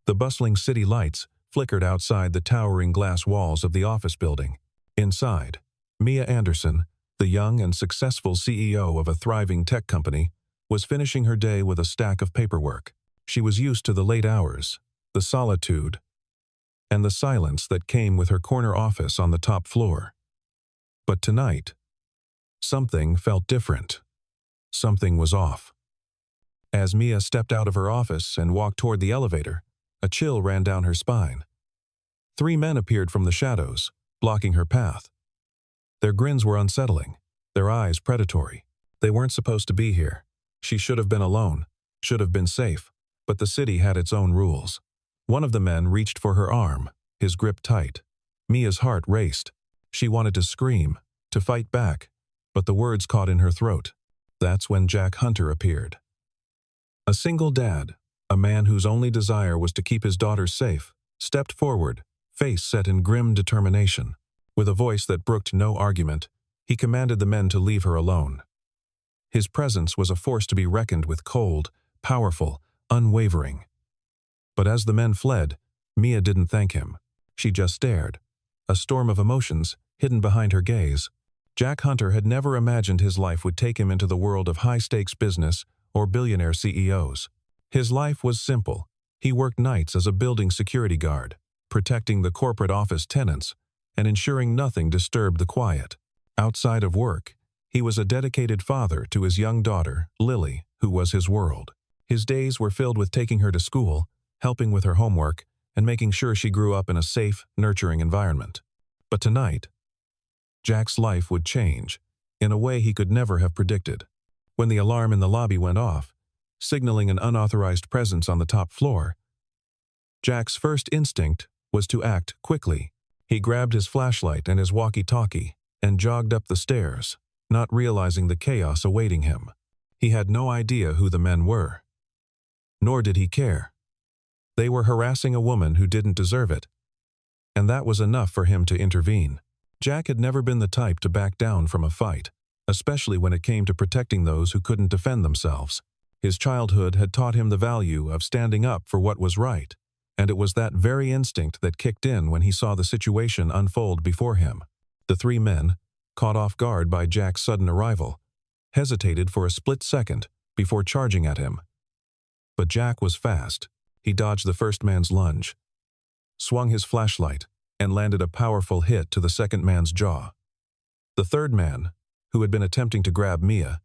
The bustling city lights flickered outside the towering glass walls of the office building. Inside, Mia Anderson, the young and successful CEO of a thriving tech company, was finishing her day with a stack of paperwork. She was used to the late hours, the solitude, and the silence that came with her corner office on the top floor. But tonight, something felt different. Something was off. As Mia stepped out of her office and walked toward the elevator, a chill ran down her spine. 3 men appeared from the shadows, blocking her path. Their grins were unsettling, their eyes predatory. They weren't supposed to be here. She should have been alone, should have been safe, but the city had its own rules. One of the men reached for her arm, his grip tight. Mia's heart raced. She wanted to scream, to fight back, but the words caught in her throat. That's when Jack Hunter appeared. A single dad, a man whose only desire was to keep his daughters safe, stepped forward, face set in grim determination. With a voice that brooked no argument, he commanded the men to leave her alone. His presence was a force to be reckoned with, cold, powerful, unwavering. But as the men fled, Mia didn't thank him. She just stared, a storm of emotions hidden behind her gaze. Jack Hunter had never imagined his life would take him into the world of high-stakes business or billionaire CEOs. His life was simple. He worked nights as a building security guard, protecting the corporate office tenants and ensuring nothing disturbed the quiet. Outside of work, he was a dedicated father to his young daughter, Lily, who was his world. His days were filled with taking her to school, helping with her homework, and making sure she grew up in a safe, nurturing environment. But tonight, Jack's life would change, in a way he could never have predicted. When the alarm in the lobby went off, signaling an unauthorized presence on the top floor, Jack's first instinct was to act quickly. He grabbed his flashlight and his walkie-talkie and jogged up the stairs, not realizing the chaos awaiting him. He had no idea who the men were. Nor did he care. They were harassing a woman who didn't deserve it, and that was enough for him to intervene. Jack had never been the type to back down from a fight, especially when it came to protecting those who couldn't defend themselves. His childhood had taught him the value of standing up for what was right, and it was that very instinct that kicked in when he saw the situation unfold before him. The 3 men, caught off guard by Jack's sudden arrival, hesitated for a split second before charging at him. But Jack was fast. He dodged the first man's lunge, swung his flashlight, and landed a powerful hit to the second man's jaw. The third man, who had been attempting to grab Mia,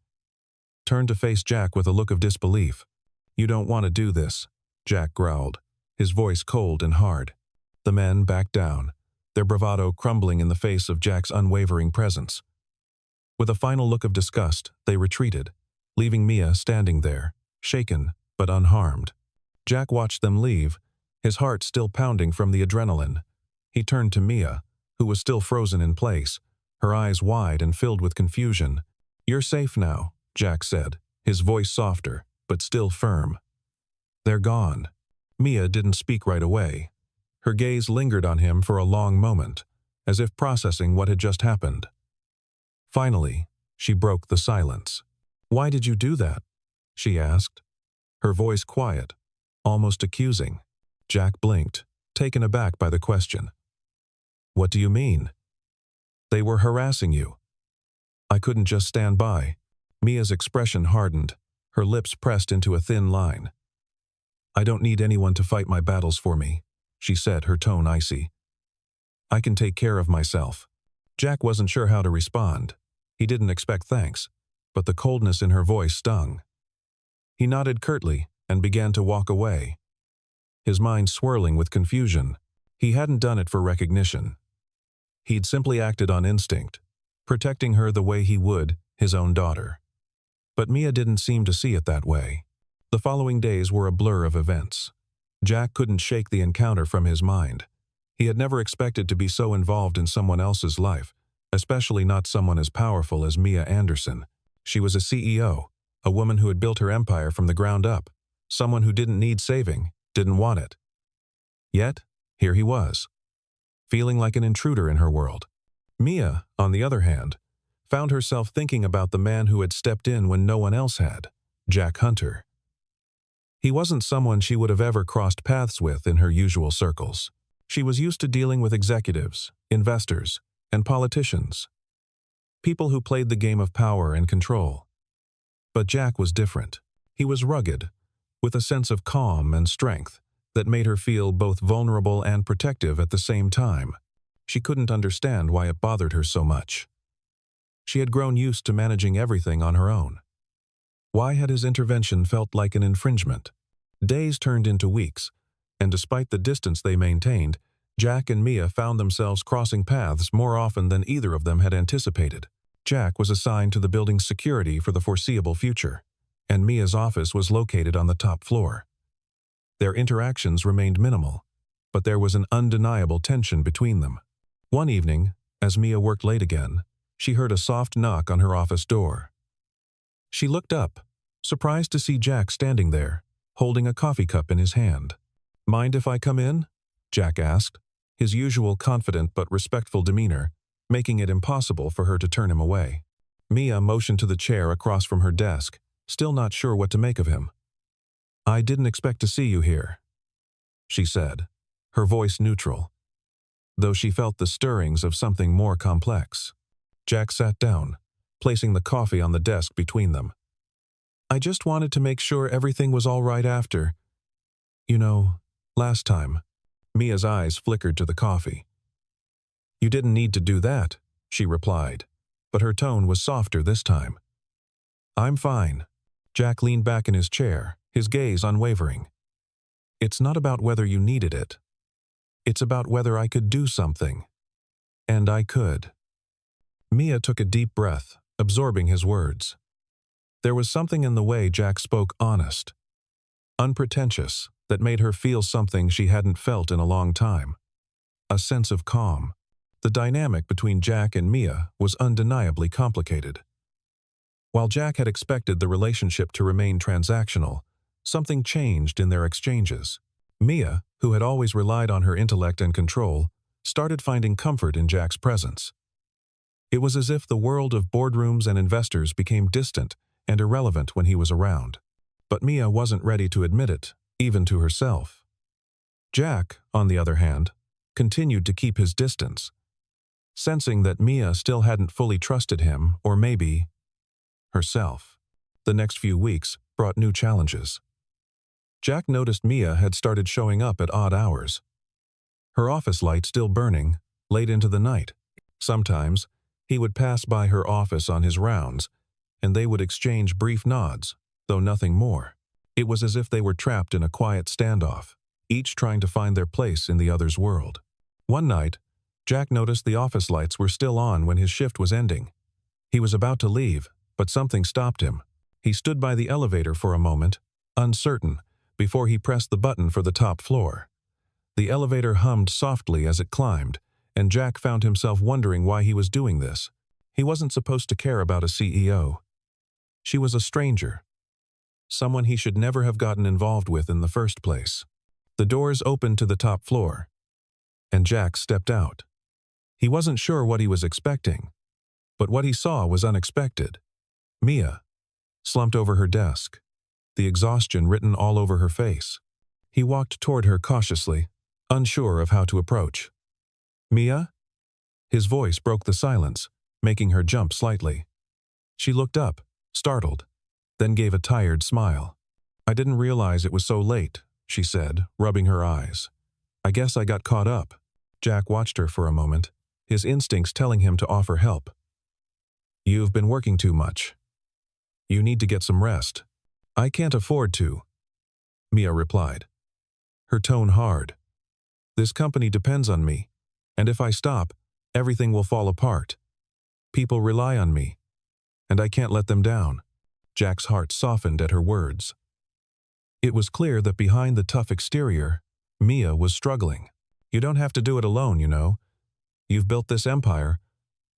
turned to face Jack with a look of disbelief. "You don't want to do this," Jack growled, his voice cold and hard. The men backed down, their bravado crumbling in the face of Jack's unwavering presence. With a final look of disgust, they retreated, leaving Mia standing there, shaken but unharmed. Jack watched them leave, his heart still pounding from the adrenaline. He turned to Mia, who was still frozen in place, her eyes wide and filled with confusion. "You're safe now," Jack said, his voice softer, but still firm. "They're gone." Mia didn't speak right away. Her gaze lingered on him for a long moment, as if processing what had just happened. Finally, she broke the silence. "Why did you do that?" she asked, her voice quiet, almost accusing. Jack blinked, taken aback by the question. "What do you mean?" "They were harassing you. I couldn't just stand by." Mia's expression hardened, her lips pressed into a thin line. "I don't need anyone to fight my battles for me," she said, her tone icy. "I can take care of myself." Jack wasn't sure how to respond. He didn't expect thanks, but the coldness in her voice stung. He nodded curtly and began to walk away, his mind swirling with confusion. He hadn't done it for recognition. He'd simply acted on instinct, protecting her the way he would his own daughter. But Mia didn't seem to see it that way. The following days were a blur of events. Jack couldn't shake the encounter from his mind. He had never expected to be so involved in someone else's life, especially not someone as powerful as Mia Anderson. She was a CEO, a woman who had built her empire from the ground up, someone who didn't need saving, didn't want it. Yet, here he was, feeling like an intruder in her world. Mia, on the other hand, found herself thinking about the man who had stepped in when no one else had, Jack Hunter. He wasn't someone she would have ever crossed paths with in her usual circles. She was used to dealing with executives, investors, and politicians. People who played the game of power and control. But Jack was different. He was rugged, with a sense of calm and strength that made her feel both vulnerable and protective at the same time. She couldn't understand why it bothered her so much. She had grown used to managing everything on her own. Why had his intervention felt like an infringement? Days turned into weeks, and despite the distance they maintained, Jack and Mia found themselves crossing paths more often than either of them had anticipated. Jack was assigned to the building's security for the foreseeable future, and Mia's office was located on the top floor. Their interactions remained minimal, but there was an undeniable tension between them. One evening, as Mia worked late again, she heard a soft knock on her office door. She looked up, surprised to see Jack standing there, holding a coffee cup in his hand. "Mind if I come in?" Jack asked, his usual confident but respectful demeanor making it impossible for her to turn him away. Mia motioned to the chair across from her desk, still not sure what to make of him. "I didn't expect to see you here," she said, her voice neutral, though she felt the stirrings of something more complex. Jack sat down, placing the coffee on the desk between them. "I just wanted to make sure everything was all right after, last time." Mia's eyes flickered to the coffee. "You didn't need to do that," she replied, but her tone was softer this time. "I'm fine." Jack leaned back in his chair, his gaze unwavering. "It's not about whether you needed it. It's about whether I could do something. And I could." Mia took a deep breath, absorbing his words. There was something in the way Jack spoke honest, unpretentious, that made her feel something she hadn't felt in a long time. A sense of calm. The dynamic between Jack and Mia was undeniably complicated. While Jack had expected the relationship to remain transactional, something changed in their exchanges. Mia, who had always relied on her intellect and control, started finding comfort in Jack's presence. It was as if the world of boardrooms and investors became distant and irrelevant when he was around. But Mia wasn't ready to admit it, even to herself. Jack, on the other hand, continued to keep his distance, sensing that Mia still hadn't fully trusted him, or maybe herself. The next few weeks brought new challenges. Jack noticed Mia had started showing up at odd hours. Her office light still burning, late into the night. Sometimes, he would pass by her office on his rounds, and they would exchange brief nods, though nothing more. It was as if they were trapped in a quiet standoff, each trying to find their place in the other's world. One night, Jack noticed the office lights were still on when his shift was ending. He was about to leave, but something stopped him. He stood by the elevator for a moment, uncertain, before he pressed the button for the top floor. The elevator hummed softly as it climbed, and Jack found himself wondering why he was doing this. He wasn't supposed to care about a CEO. She was a stranger, someone he should never have gotten involved with in the first place. The doors opened to the top floor, and Jack stepped out. He wasn't sure what he was expecting, but what he saw was unexpected. Mia, slumped over her desk, the exhaustion written all over her face. He walked toward her cautiously, unsure of how to approach. "Mia?" His voice broke the silence, making her jump slightly. She looked up, startled, then gave a tired smile. "I didn't realize it was so late," she said, rubbing her eyes. "I guess I got caught up." Jack watched her for a moment, his instincts telling him to offer help. "You've been working too much. You need to get some rest." "I can't afford to," Mia replied, her tone hard. "This company depends on me, and if I stop, everything will fall apart. People rely on me, and I can't let them down." Jack's heart softened at her words. It was clear that behind the tough exterior, Mia was struggling. "You don't have to do it alone, you know. You've built this empire,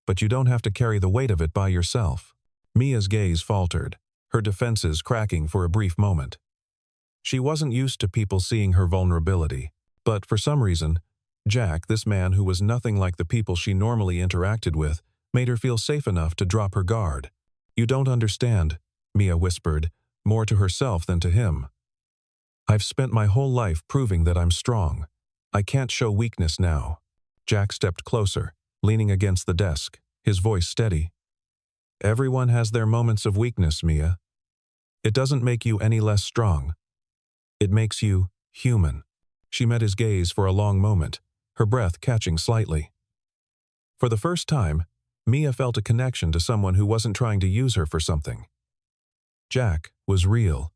but you don't have to carry the weight of it by yourself." Mia's gaze faltered, her defenses cracking for a brief moment. She wasn't used to people seeing her vulnerability, but for some reason, Jack, this man who was nothing like the people she normally interacted with, made her feel safe enough to drop her guard. "You don't understand," Mia whispered, more to herself than to him. I've spent my whole life proving that I'm strong. I can't show weakness now. Jack stepped closer, leaning against the desk, his voice steady. Everyone has their moments of weakness, Mia. It doesn't make you any less strong. It makes you human. She met his gaze for a long moment, her breath catching slightly. For the first time, Mia felt a connection to someone who wasn't trying to use her for something. Jack was real.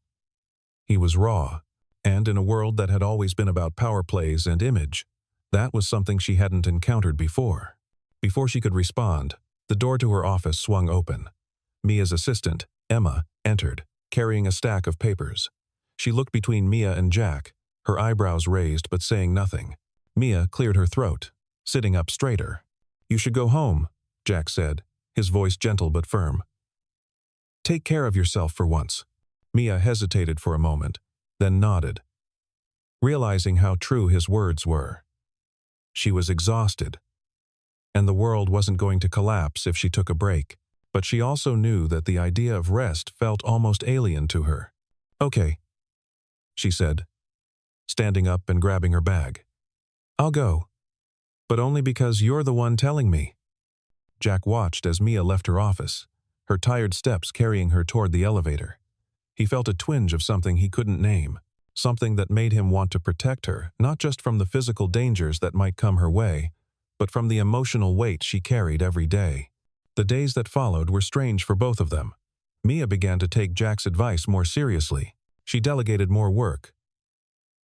He was raw, and in a world that had always been about power plays and image, that was something she hadn't encountered before. Before she could respond, the door to her office swung open. Mia's assistant, Emma, entered, carrying a stack of papers. She looked between Mia and Jack, her eyebrows raised but saying nothing. Mia cleared her throat, sitting up straighter. "You should go home," Jack said, his voice gentle but firm. "Take care of yourself for once." Mia hesitated for a moment, then nodded, realizing how true his words were. She was exhausted, and the world wasn't going to collapse if she took a break, but she also knew that the idea of rest felt almost alien to her. "Okay," she said, standing up and grabbing her bag. "I'll go, but only because you're the one telling me." Jack watched as Mia left her office, her tired steps carrying her toward the elevator. He felt a twinge of something he couldn't name, something that made him want to protect her, not just from the physical dangers that might come her way, but from the emotional weight she carried every day. The days that followed were strange for both of them. Mia began to take Jack's advice more seriously. She delegated more work,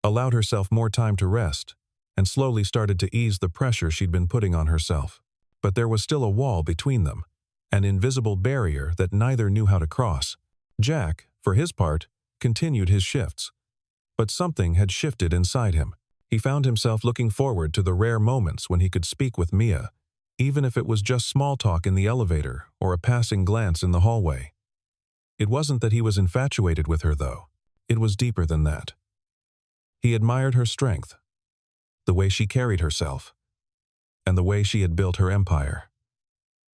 allowed herself more time to rest, and slowly started to ease the pressure she'd been putting on herself. But there was still a wall between them, an invisible barrier that neither knew how to cross. Jack, for his part, continued his shifts. But something had shifted inside him. He found himself looking forward to the rare moments when he could speak with Mia, even if it was just small talk in the elevator or a passing glance in the hallway. It wasn't that he was infatuated with her, though. It was deeper than that. He admired her strength, the way she carried herself, and the way she had built her empire.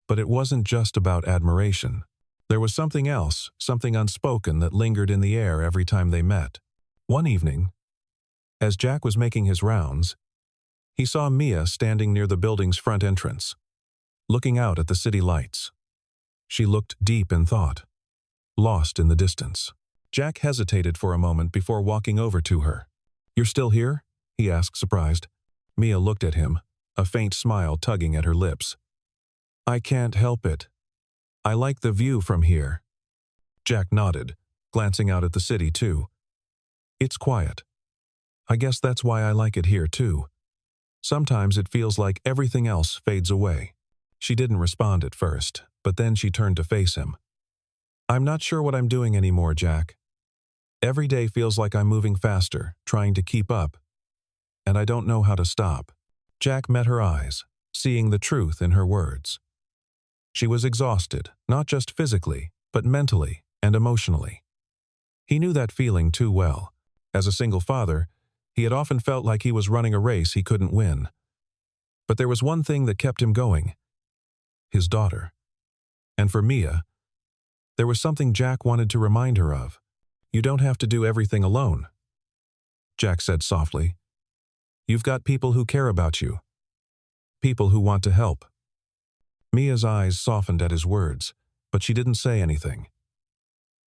But it wasn't just about admiration. There was something else, something unspoken that lingered in the air every time they met. One evening, as Jack was making his rounds, he saw Mia standing near the building's front entrance, looking out at the city lights. She looked deep in thought, lost in the distance. Jack hesitated for a moment before walking over to her. "You're still here?" he asked, surprised. Mia looked at him, a faint smile tugging at her lips. "I can't help it. I like the view from here." Jack nodded, glancing out at the city too. "It's quiet. I guess that's why I like it here too. Sometimes it feels like everything else fades away." She didn't respond at first, but then she turned to face him. "I'm not sure what I'm doing anymore, Jack. Every day feels like I'm moving faster, trying to keep up, and I don't know how to stop." Jack met her eyes, seeing the truth in her words. She was exhausted, not just physically, but mentally and emotionally. He knew that feeling too well. As a single father, he had often felt like he was running a race he couldn't win. But there was one thing that kept him going: his daughter. And for Mia, there was something Jack wanted to remind her of. "You don't have to do everything alone," Jack said softly. "You've got people who care about you, people who want to help." Mia's eyes softened at his words, but she didn't say anything.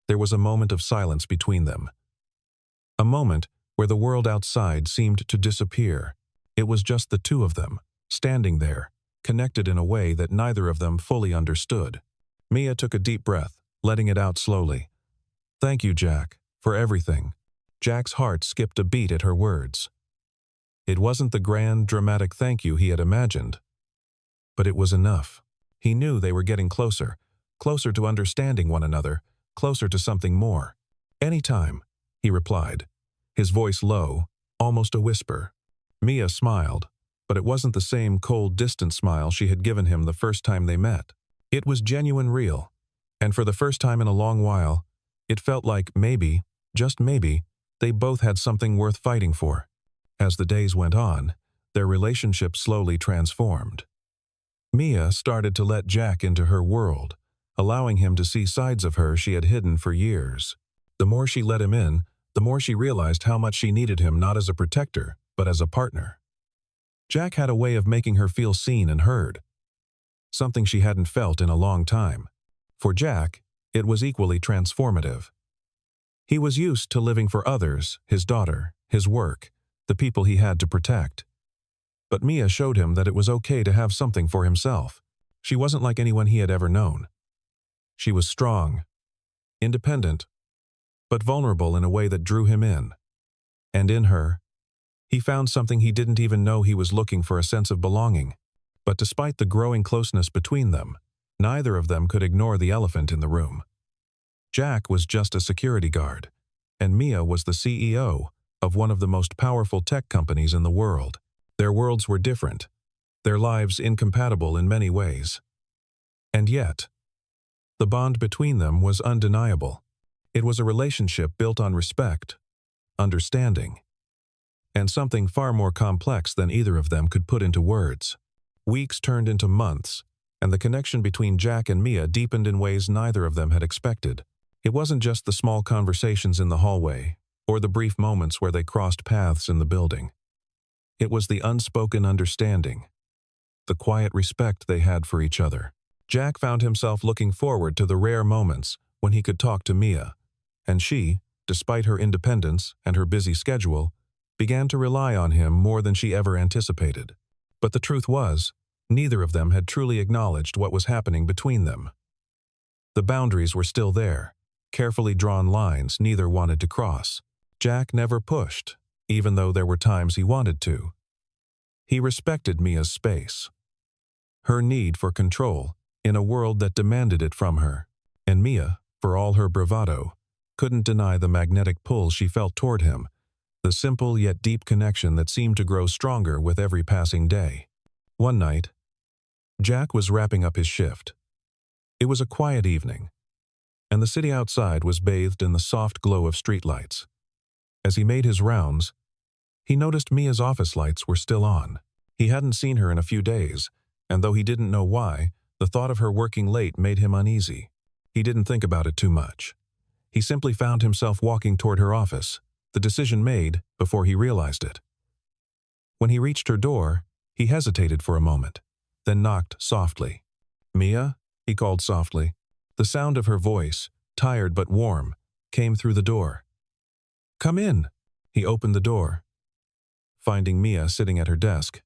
There was a moment of silence between them. A moment where the world outside seemed to disappear. It was just the two of them, standing there, connected in a way that neither of them fully understood. Mia took a deep breath, letting it out slowly. "Thank you, Jack, for everything." Jack's heart skipped a beat at her words. It wasn't the grand, dramatic thank you he had imagined, but it was enough. He knew they were getting closer, closer to understanding one another, closer to something more. "Anytime," he replied, his voice low, almost a whisper. Mia smiled, but it wasn't the same cold, distant smile she had given him the first time they met. It was genuine, real, and for the first time in a long while, it felt like maybe, just maybe, they both had something worth fighting for. As the days went on, their relationship slowly transformed. Mia started to let Jack into her world, allowing him to see sides of her she had hidden for years. The more she let him in, the more she realized how much she needed him not as a protector, but as a partner. Jack had a way of making her feel seen and heard, something she hadn't felt in a long time. For Jack, it was equally transformative. He was used to living for others, his daughter, his work, the people he had to protect. But Mia showed him that it was okay to have something for himself. She wasn't like anyone he had ever known. She was strong, independent, but vulnerable in a way that drew him in. And in her, he found something he didn't even know he was looking for, a sense of belonging. But despite the growing closeness between them, neither of them could ignore the elephant in the room. Jack was just a security guard, and Mia was the CEO of one of the most powerful tech companies in the world. Their worlds were different, their lives incompatible in many ways. And yet, the bond between them was undeniable. It was a relationship built on respect, understanding, and something far more complex than either of them could put into words. Weeks turned into months, and the connection between Jack and Mia deepened in ways neither of them had expected. It wasn't just the small conversations in the hallway, or the brief moments where they crossed paths in the building. It was the unspoken understanding, the quiet respect they had for each other. Jack found himself looking forward to the rare moments when he could talk to Mia, and she, despite her independence and her busy schedule, began to rely on him more than she ever anticipated. But the truth was, neither of them had truly acknowledged what was happening between them. The boundaries were still there, carefully drawn lines neither wanted to cross. Jack never pushed, even though there were times he wanted to. He respected Mia's space, her need for control in a world that demanded it from her, and Mia, for all her bravado, couldn't deny the magnetic pull she felt toward him, the simple yet deep connection that seemed to grow stronger with every passing day. One night, Jack was wrapping up his shift. It was a quiet evening, and the city outside was bathed in the soft glow of streetlights. As he made his rounds, he noticed Mia's office lights were still on. He hadn't seen her in a few days, and though he didn't know why, the thought of her working late made him uneasy. He didn't think about it too much. He simply found himself walking toward her office, the decision made before he realized it. When he reached her door, he hesitated for a moment, then knocked softly. "Mia?" he called softly. The sound of her voice, tired but warm, came through the door. "Come in." He opened the door, finding Mia sitting at her desk,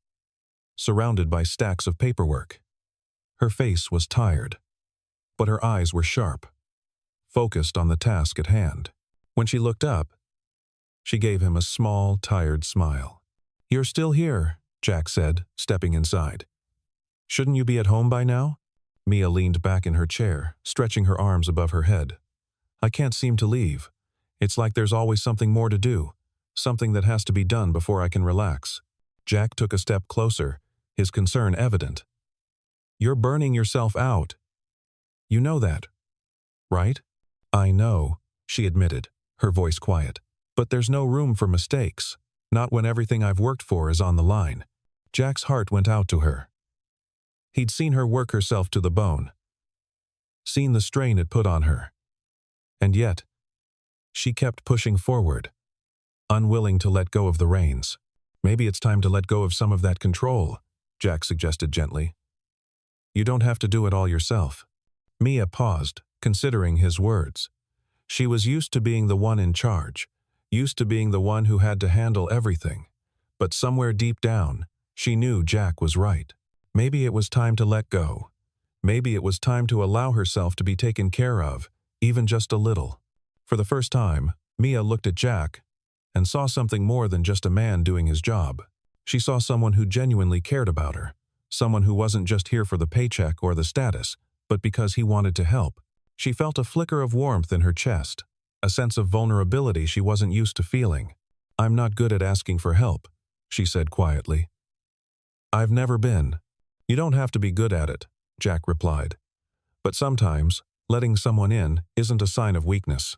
surrounded by stacks of paperwork. Her face was tired, but her eyes were sharp, focused on the task at hand. When she looked up, she gave him a small, tired smile. "You're still here," Jack said, stepping inside. "Shouldn't you be at home by now?" Mia leaned back in her chair, stretching her arms above her head. "I can't seem to leave. It's like there's always something more to do, something that has to be done before I can relax." Jack took a step closer, his concern evident. "You're burning yourself out. You know that, right?" "I know," she admitted, her voice quiet. "But there's no room for mistakes, not when everything I've worked for is on the line." Jack's heart went out to her. He'd seen her work herself to the bone, seen the strain it put on her. And yet, she kept pushing forward, unwilling to let go of the reins. "Maybe it's time to let go of some of that control," Jack suggested gently. "You don't have to do it all yourself." Mia paused, considering his words. She was used to being the one in charge, used to being the one who had to handle everything. But somewhere deep down, she knew Jack was right. Maybe it was time to let go. Maybe it was time to allow herself to be taken care of, even just a little. For the first time, Mia looked at Jack and saw something more than just a man doing his job. She saw someone who genuinely cared about her, someone who wasn't just here for the paycheck or the status, but because he wanted to help. She felt a flicker of warmth in her chest, a sense of vulnerability she wasn't used to feeling. "I'm not good at asking for help," she said quietly. "I've never been." "You don't have to be good at it," Jack replied. "But sometimes, letting someone in isn't a sign of weakness.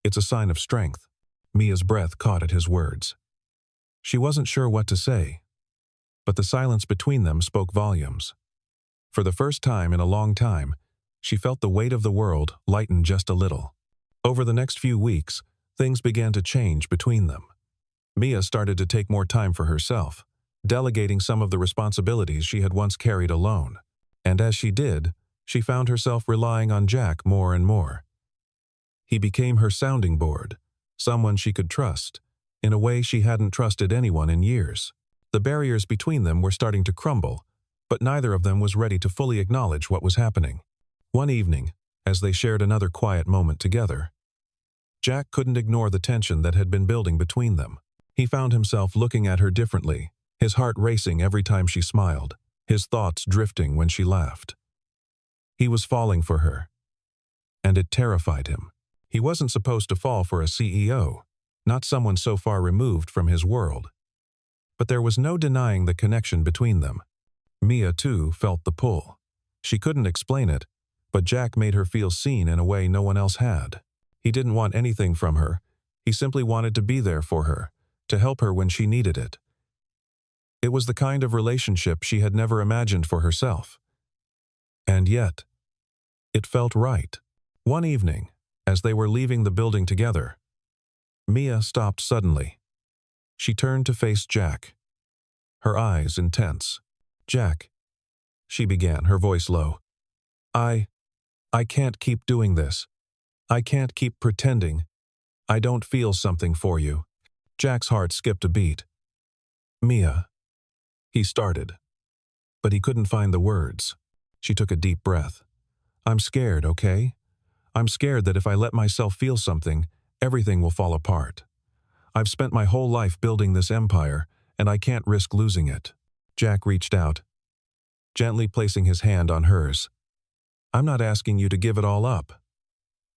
It's a sign of strength." Mia's breath caught at his words. She wasn't sure what to say, but the silence between them spoke volumes. For the first time in a long time, she felt the weight of the world lighten just a little. Over the next few weeks, things began to change between them. Mia started to take more time for herself, delegating some of the responsibilities she had once carried alone. And as she did, she found herself relying on Jack more and more. He became her sounding board, someone she could trust, in a way she hadn't trusted anyone in years. The barriers between them were starting to crumble, but neither of them was ready to fully acknowledge what was happening. One evening, as they shared another quiet moment together, Jack couldn't ignore the tension that had been building between them. He found himself looking at her differently, his heart racing every time she smiled, his thoughts drifting when she laughed. He was falling for her, and it terrified him. He wasn't supposed to fall for a CEO, not someone so far removed from his world. But there was no denying the connection between them. Mia, too, felt the pull. She couldn't explain it, but Jack made her feel seen in a way no one else had. He didn't want anything from her. He simply wanted to be there for her, to help her when she needed it. It was the kind of relationship she had never imagined for herself. And yet, it felt right. One evening, as they were leaving the building together, Mia stopped suddenly. She turned to face Jack, her eyes intense. "Jack," she began, her voice low. I can't keep doing this. I can't keep pretending. I don't feel something for you." Jack's heart skipped a beat. "Mia," he started, but he couldn't find the words. She took a deep breath. "I'm scared, okay? I'm scared that if I let myself feel something, everything will fall apart. I've spent my whole life building this empire, and I can't risk losing it." Jack reached out, gently placing his hand on hers. "I'm not asking you to give it all up.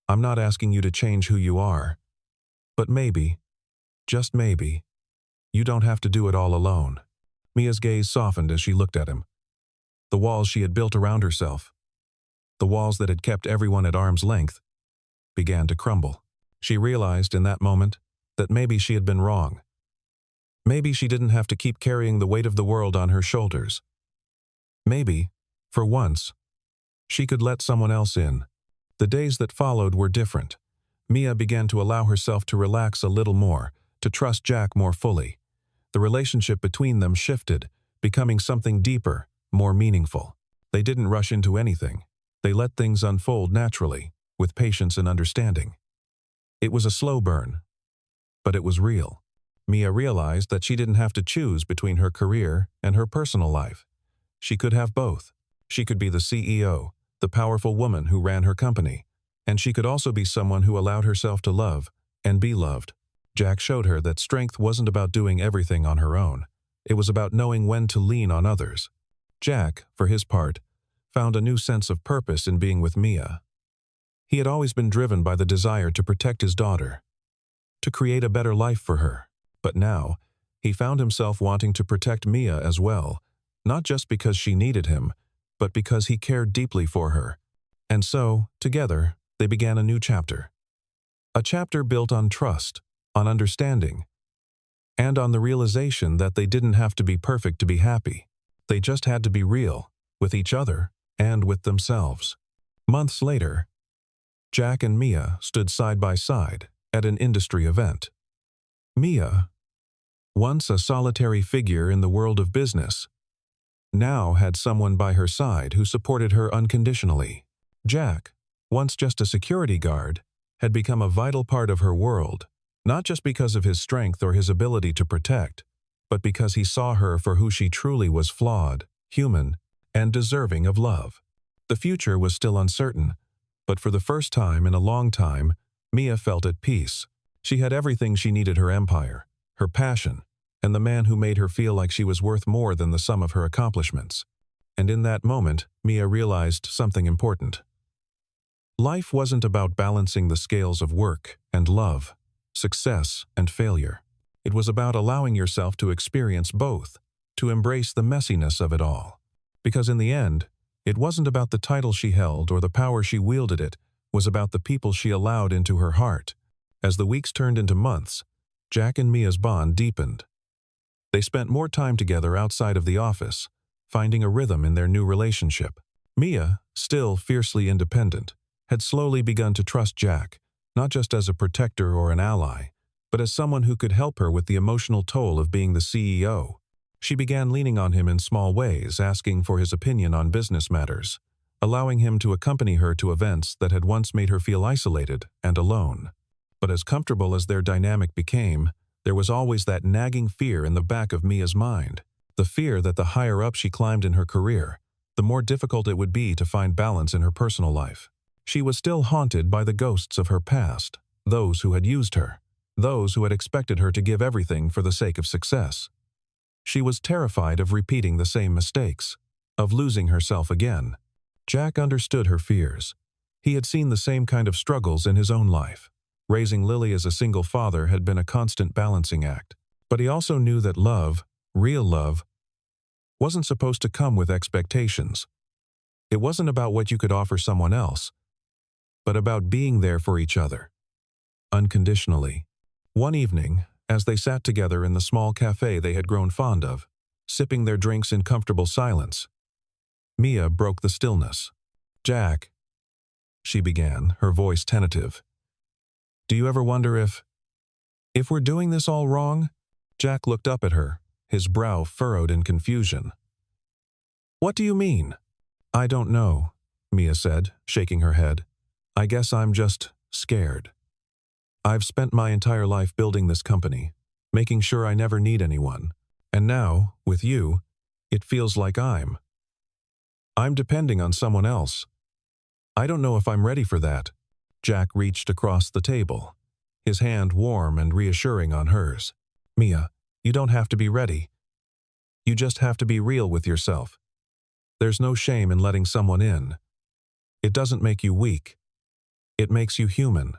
I'm not asking you to change who you are. But maybe, just maybe, you don't have to do it all alone." Mia's gaze softened as she looked at him. The walls she had built around herself, the walls that had kept everyone at arm's length, began to crumble. She realized in that moment that maybe she had been wrong. Maybe she didn't have to keep carrying the weight of the world on her shoulders. Maybe, for once, she could let someone else in. The days that followed were different. Mia began to allow herself to relax a little more, to trust Jack more fully. The relationship between them shifted, becoming something deeper, more meaningful. They didn't rush into anything. They let things unfold naturally, with patience and understanding. It was a slow burn, but it was real. Mia realized that she didn't have to choose between her career and her personal life. She could have both. She could be the CEO, the powerful woman who ran her company, and she could also be someone who allowed herself to love and be loved. Jack showed her that strength wasn't about doing everything on her own. It was about knowing when to lean on others. Jack, for his part, found a new sense of purpose in being with Mia. He had always been driven by the desire to protect his daughter, to create a better life for her. But now, he found himself wanting to protect Mia as well, not just because she needed him, but because he cared deeply for her. And so, together, they began a new chapter. A chapter built on trust, on understanding, and on the realization that they didn't have to be perfect to be happy. They just had to be real, with each other and with themselves. Months later, Jack and Mia stood side by side at an industry event. Mia, once a solitary figure in the world of business, now had someone by her side who supported her unconditionally. Jack, once just a security guard, had become a vital part of her world, not just because of his strength or his ability to protect, but because he saw her for who she truly was: flawed, human, and deserving of love. The future was still uncertain, but for the first time in a long time, Mia felt at peace. She had everything she needed: her empire, her passion, and the man who made her feel like she was worth more than the sum of her accomplishments. And in that moment, Mia realized something important. Life wasn't about balancing the scales of work and love, success and failure. It was about allowing yourself to experience both, to embrace the messiness of it all. Because in the end, it wasn't about the title she held or the power she wielded. It was about the people she allowed into her heart. As the weeks turned into months, Jack and Mia's bond deepened. They spent more time together outside of the office, finding a rhythm in their new relationship. Mia, still fiercely independent, had slowly begun to trust Jack, not just as a protector or an ally, but as someone who could help her with the emotional toll of being the CEO. She began leaning on him in small ways, asking for his opinion on business matters, allowing him to accompany her to events that had once made her feel isolated and alone. But as comfortable as their dynamic became, there was always that nagging fear in the back of Mia's mind. The fear that the higher up she climbed in her career, the more difficult it would be to find balance in her personal life. She was still haunted by the ghosts of her past, those who had used her, those who had expected her to give everything for the sake of success. She was terrified of repeating the same mistakes, of losing herself again. Jack understood her fears. He had seen the same kind of struggles in his own life. Raising Lily as a single father had been a constant balancing act. But he also knew that love, real love, wasn't supposed to come with expectations. It wasn't about what you could offer someone else, but about being there for each other, unconditionally. One evening, as they sat together in the small cafe they had grown fond of, sipping their drinks in comfortable silence, Mia broke the stillness. "Jack," she began, her voice tentative, "do you ever wonder if we're doing this all wrong?" Jack looked up at her, his brow furrowed in confusion. "What do you mean?" "I don't know," Mia said, shaking her head. "I guess I'm just scared. I've spent my entire life building this company, making sure I never need anyone. And now, with you, it feels like I'm depending on someone else. I don't know if I'm ready for that." Jack reached across the table, his hand warm and reassuring on hers. "Mia, you don't have to be ready. You just have to be real with yourself. There's no shame in letting someone in. It doesn't make you weak. It makes you human."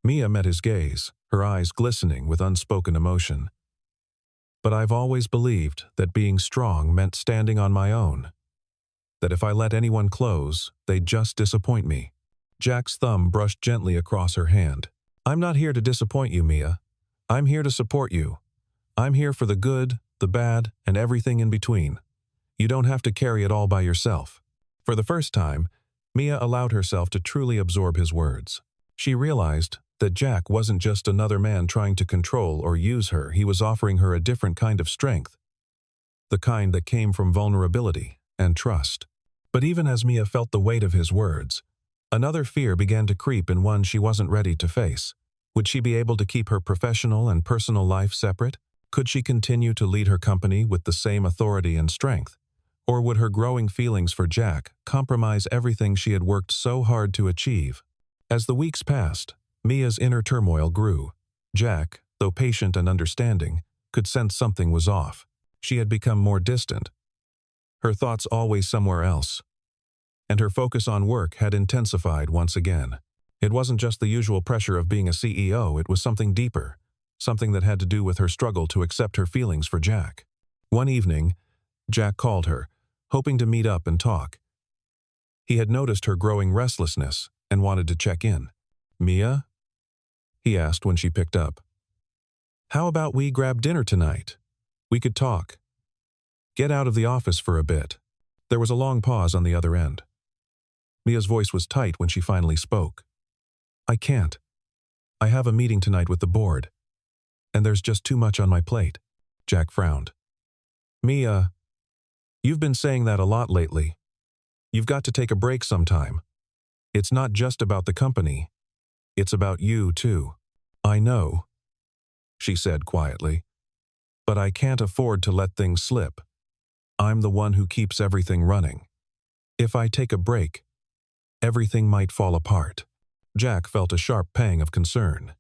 Mia met his gaze, her eyes glistening with unspoken emotion. "But I've always believed that being strong meant standing on my own. That if I let anyone close, they'd just disappoint me." Jack's thumb brushed gently across her hand. "I'm not here to disappoint you, Mia. I'm here to support you. I'm here for the good, the bad, and everything in between. You don't have to carry it all by yourself." For the first time, Mia allowed herself to truly absorb his words. She realized that Jack wasn't just another man trying to control or use her. He was offering her a different kind of strength, the kind that came from vulnerability and trust. But even as Mia felt the weight of his words, another fear began to creep, in one she wasn't ready to face. Would she be able to keep her professional and personal life separate? Could she continue to lead her company with the same authority and strength? Or would her growing feelings for Jack compromise everything she had worked so hard to achieve? As the weeks passed, Mia's inner turmoil grew. Jack, though patient and understanding, could sense something was off. She had become more distant, her thoughts always somewhere else, and her focus on work had intensified once again. It wasn't just the usual pressure of being a CEO, it was something deeper, something that had to do with her struggle to accept her feelings for Jack. One evening, Jack called her, hoping to meet up and talk. He had noticed her growing restlessness and wanted to check in. "Mia?" he asked when she picked up. "How about we grab dinner tonight? We could talk. Get out of the office for a bit." There was a long pause on the other end. Mia's voice was tight when she finally spoke. "I can't. I have a meeting tonight with the board, and there's just too much on my plate." Jack frowned. "Mia, you've been saying that a lot lately. You've got to take a break sometime. It's not just about the company. It's about you, too." "I know," she said quietly, "but I can't afford to let things slip. I'm the one who keeps everything running. If I take a break, everything might fall apart." Jack felt a sharp pang of concern.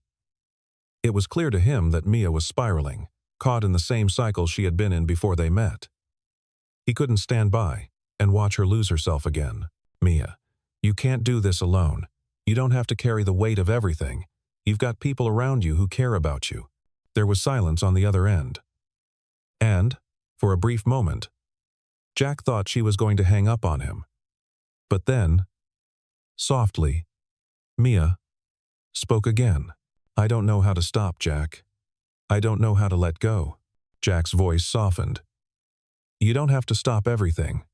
It was clear to him that Mia was spiraling, caught in the same cycle she had been in before they met. He couldn't stand by and watch her lose herself again. "Mia, you can't do this alone. You don't have to carry the weight of everything. You've got people around you who care about you." There was silence on the other end. And, for a brief moment, Jack thought she was going to hang up on him. But then, softly, Mia spoke again. "I don't know how to stop, Jack. I don't know how to let go." Jack's voice softened. "You don't have to stop everything,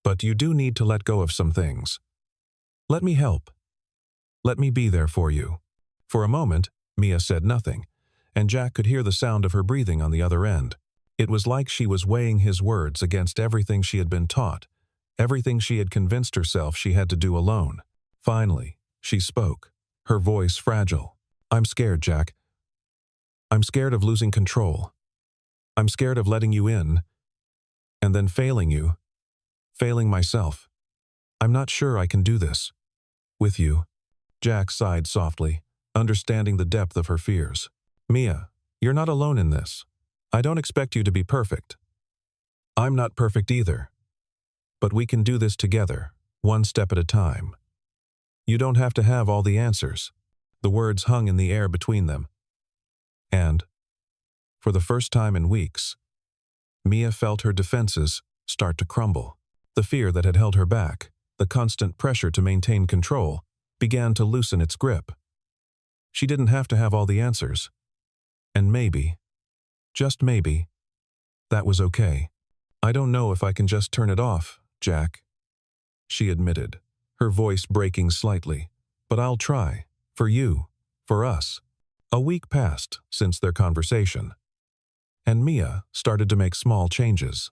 but you do need to let go of some things. Let me help. Let me be there for you." For a moment, Mia said nothing, and Jack could hear the sound of her breathing on the other end. It was like she was weighing his words against everything she had been taught, everything she had convinced herself she had to do alone. Finally, she spoke, her voice fragile. "I'm scared, Jack. I'm scared of losing control. I'm scared of letting you in, and then failing you, failing myself. I'm not sure I can do this with you." Jack sighed softly, understanding the depth of her fears. "Mia, you're not alone in this. I don't expect you to be perfect. I'm not perfect either. But we can do this together, one step at a time. You don't have to have all the answers." The words hung in the air between them. And, for the first time in weeks, Mia felt her defenses start to crumble. The fear that had held her back, the constant pressure to maintain control, began to loosen its grip. She didn't have to have all the answers. And maybe, just maybe, that was okay. "I don't know if I can just turn it off, Jack," she admitted, her voice breaking slightly. "But I'll try. For you. For us." A week passed since their conversation, and Mia started to make small changes.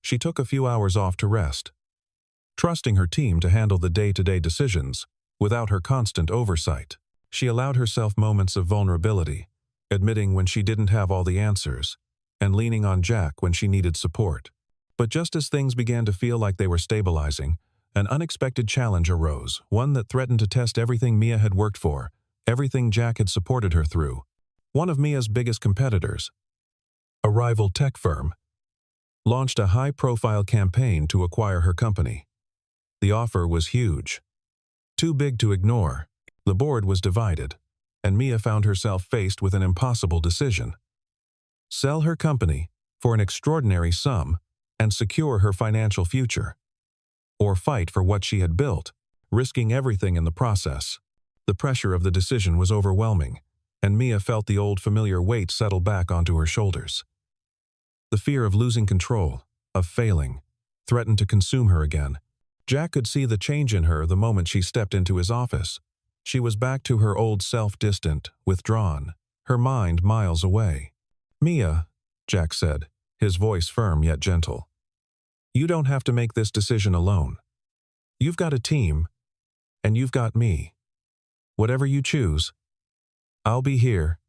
She took a few hours off to rest, trusting her team to handle the day-to-day decisions without her constant oversight. She allowed herself moments of vulnerability, admitting when she didn't have all the answers, and leaning on Jack when she needed support. But just as things began to feel like they were stabilizing, an unexpected challenge arose, one that threatened to test everything Mia had worked for, everything Jack had supported her through. One of Mia's biggest competitors, a rival tech firm, launched a high-profile campaign to acquire her company. The offer was huge, too big to ignore. The board was divided, and Mia found herself faced with an impossible decision: sell her company for an extraordinary sum and secure her financial future, or fight for what she had built, risking everything in the process. The pressure of the decision was overwhelming, and Mia felt the old familiar weight settle back onto her shoulders. The fear of losing control, of failing, threatened to consume her again. Jack could see the change in her the moment she stepped into his office. She was back to her old self, distant, withdrawn, her mind miles away. "Mia," Jack said, his voice firm yet gentle, "you don't have to make this decision alone. You've got a team, and you've got me. Whatever you choose, I'll be here,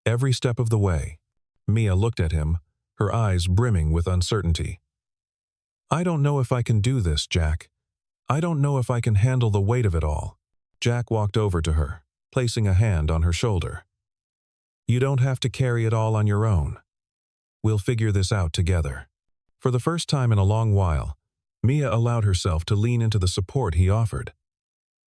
every step of the way." Mia looked at him, her eyes brimming with uncertainty. "I don't know if I can do this, Jack. I don't know if I can handle the weight of it all." Jack walked over to her, placing a hand on her shoulder. "You don't have to carry it all on your own. We'll figure this out together." For the first time in a long while, Mia allowed herself to lean into the support he offered.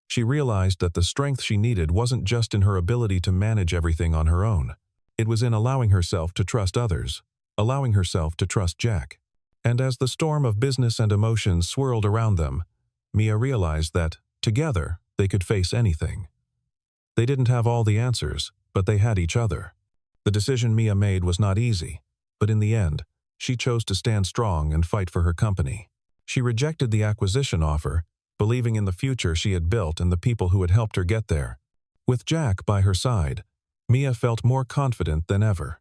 She realized that the strength she needed wasn't just in her ability to manage everything on her own. It was in allowing herself to trust others, allowing herself to trust Jack. And as the storm of business and emotions swirled around them, Mia realized that, together, they could face anything. They didn't have all the answers, but they had each other. The decision Mia made was not easy, but in the end, she chose to stand strong and fight for her company. She rejected the acquisition offer, believing in the future she had built and the people who had helped her get there. With Jack by her side, Mia felt more confident than ever.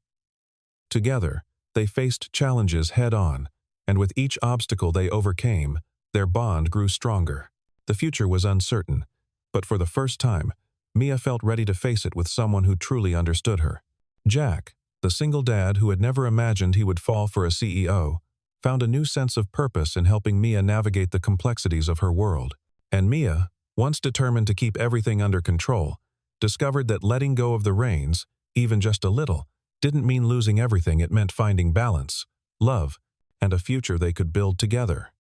Together, they faced challenges head-on, and with each obstacle they overcame, their bond grew stronger. The future was uncertain, but for the first time, Mia felt ready to face it with someone who truly understood her. Jack, the single dad who had never imagined he would fall for a CEO, found a new sense of purpose in helping Mia navigate the complexities of her world. And Mia, once determined to keep everything under control, discovered that letting go of the reins, even just a little, didn't mean losing everything. It meant finding balance, love, and a future they could build together.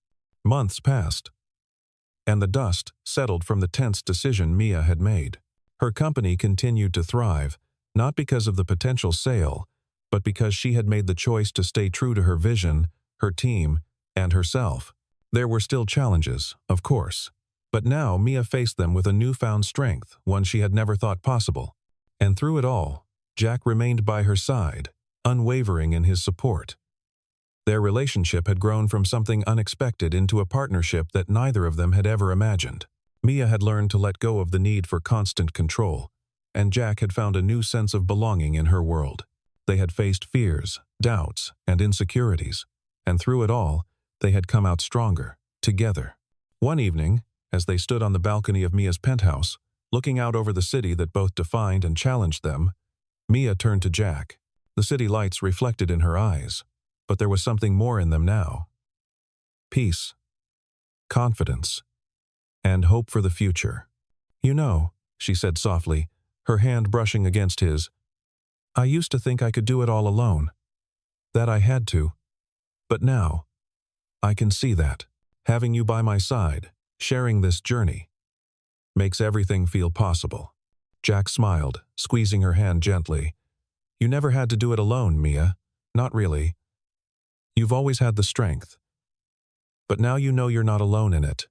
Months passed, and the dust settled from the tense decision Mia had made. Her company continued to thrive, not because of the potential sale, but because she had made the choice to stay true to her vision, her team, and herself. There were still challenges, of course, but now Mia faced them with a newfound strength, one she had never thought possible. And through it all, Jack remained by her side, unwavering in his support. Their relationship had grown from something unexpected into a partnership that neither of them had ever imagined. Mia had learned to let go of the need for constant control, and Jack had found a new sense of belonging in her world. They had faced fears, doubts, and insecurities, and through it all, they had come out stronger, together. One evening, as they stood on the balcony of Mia's penthouse, looking out over the city that both defined and challenged them, Mia turned to Jack. The city lights reflected in her eyes, but there was something more in them now. Peace, confidence, and hope for the future. "You know," she said softly, her hand brushing against his, "I used to think I could do it all alone, that I had to. But now, I can see that having you by my side, sharing this journey, makes everything feel possible." Jack smiled, squeezing her hand gently. "You never had to do it alone, Mia. Not really. You've always had the strength. But now you know you're not alone in it.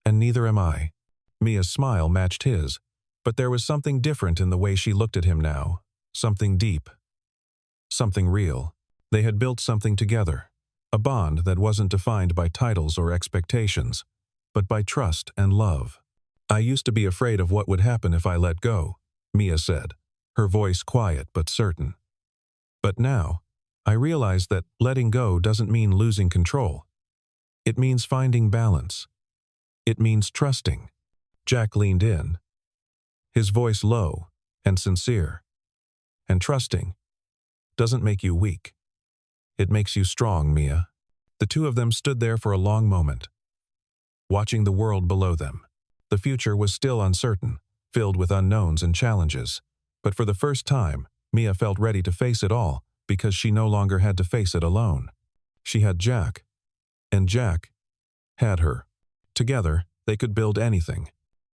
And neither am I." Mia's smile matched his, but there was something different in the way she looked at him now. Something deep. Something real. They had built something together. A bond that wasn't defined by titles or expectations, but by trust and love. "I used to be afraid of what would happen if I let go," Mia said, her voice quiet but certain. "But now, I realize that letting go doesn't mean losing control. It means finding balance. It means trusting." Jack leaned in, his voice low and sincere. "And trusting doesn't make you weak. It makes you strong, Mia." The two of them stood there for a long moment, watching the world below them. The future was still uncertain, filled with unknowns and challenges. But for the first time, Mia felt ready to face it all because she no longer had to face it alone. She had Jack, and Jack had her. Together, they could build anything.